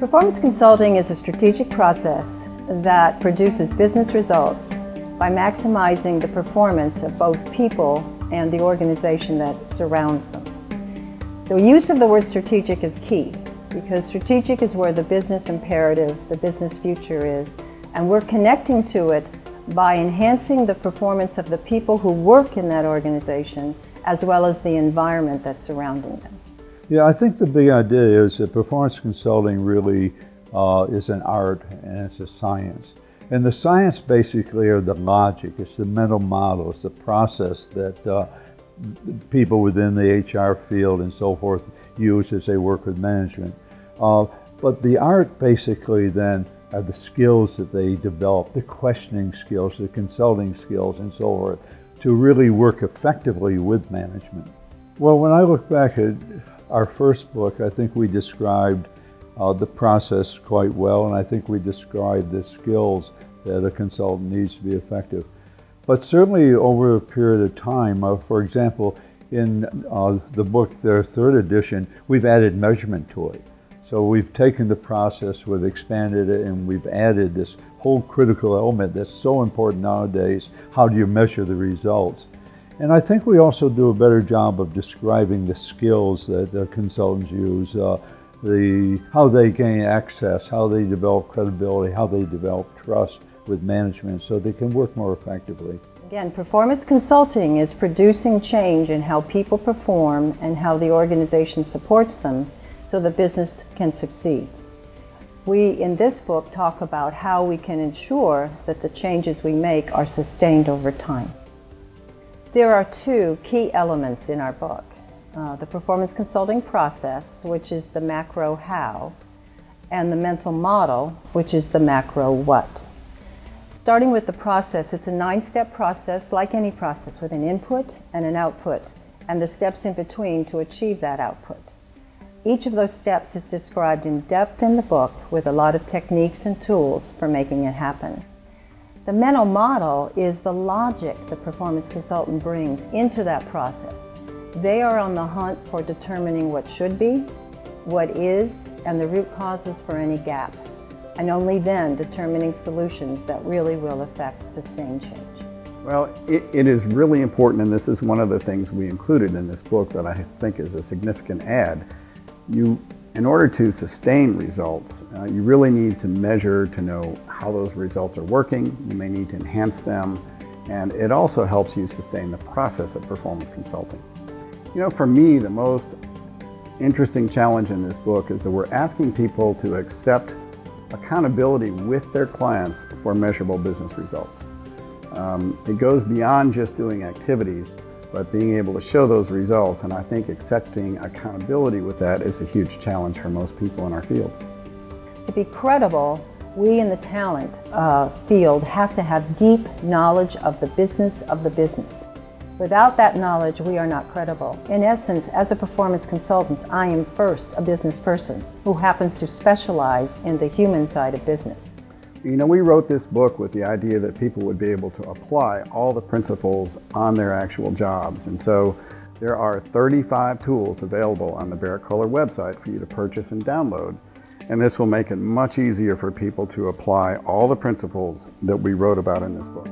Performance consulting is a strategic process that produces business results by maximizing the performance of both people and the organization that surrounds them. The use of the word strategic is key because strategic is where the business imperative, the business future is, and we're connecting to it by enhancing the performance of the people who work in that organization as well as the environment that's surrounding them. Yeah, I think the big idea is that performance consulting really is an art and it's a science. And the science basically are the logic, it's the mental model, it's the process that people within the HR field and so forth use as they work with management. But the art basically then are the skills that they develop, the questioning skills, the consulting skills and so forth, to really work effectively with management. Well, when I look back at our first book, I think we described the process quite well, and I think we described the skills that a consultant needs to be effective. But certainly over a period of time, for example, in the book, their third edition, we've added measurement to it. So we've taken the process, we've expanded it, and we've added this whole critical element that's so important nowadays. How do you measure the results? And I think we also do a better job of describing the skills that the consultants use, how they gain access, how they develop credibility, how they develop trust with management so they can work more effectively. Again, performance consulting is producing change in how people perform and how the organization supports them so the business can succeed. We, in this book, talk about how we can ensure that the changes we make are sustained over time. There are two key elements in our book. The performance consulting process, which is the macro how, and the mental model, which is the macro what. Starting with the process, it's a 9-step process, like any process, with an input and an output, and the steps in between to achieve that output. Each of those steps is described in depth in the book with a lot of techniques and tools for making it happen. The mental model is the logic the performance consultant brings into that process. They are on the hunt for determining what should be, what is, and the root causes for any gaps, and only then determining solutions that really will affect sustained change. Well, it is really important, and this is one of the things we included in this book that I think is a significant add. In order to sustain results, you really need to measure to know how those results are working. You may need to enhance them, and it also helps you sustain the process of performance consulting. You know, for me, the most interesting challenge in this book is that we're asking people to accept accountability with their clients for measurable business results. It goes beyond just doing activities, but being able to show those results, and I think accepting accountability with that is a huge challenge for most people in our field. To be credible, we in the talent field have to have deep knowledge of the business of the business. Without that knowledge, we are not credible. In essence, as a performance consultant, I am first a business person who happens to specialize in the human side of business. You know, we wrote this book with the idea that people would be able to apply all the principles on their actual jobs. And so there are 35 tools available on the Barrett-Kohler website for you to purchase and download. And this will make it much easier for people to apply all the principles that we wrote about in this book.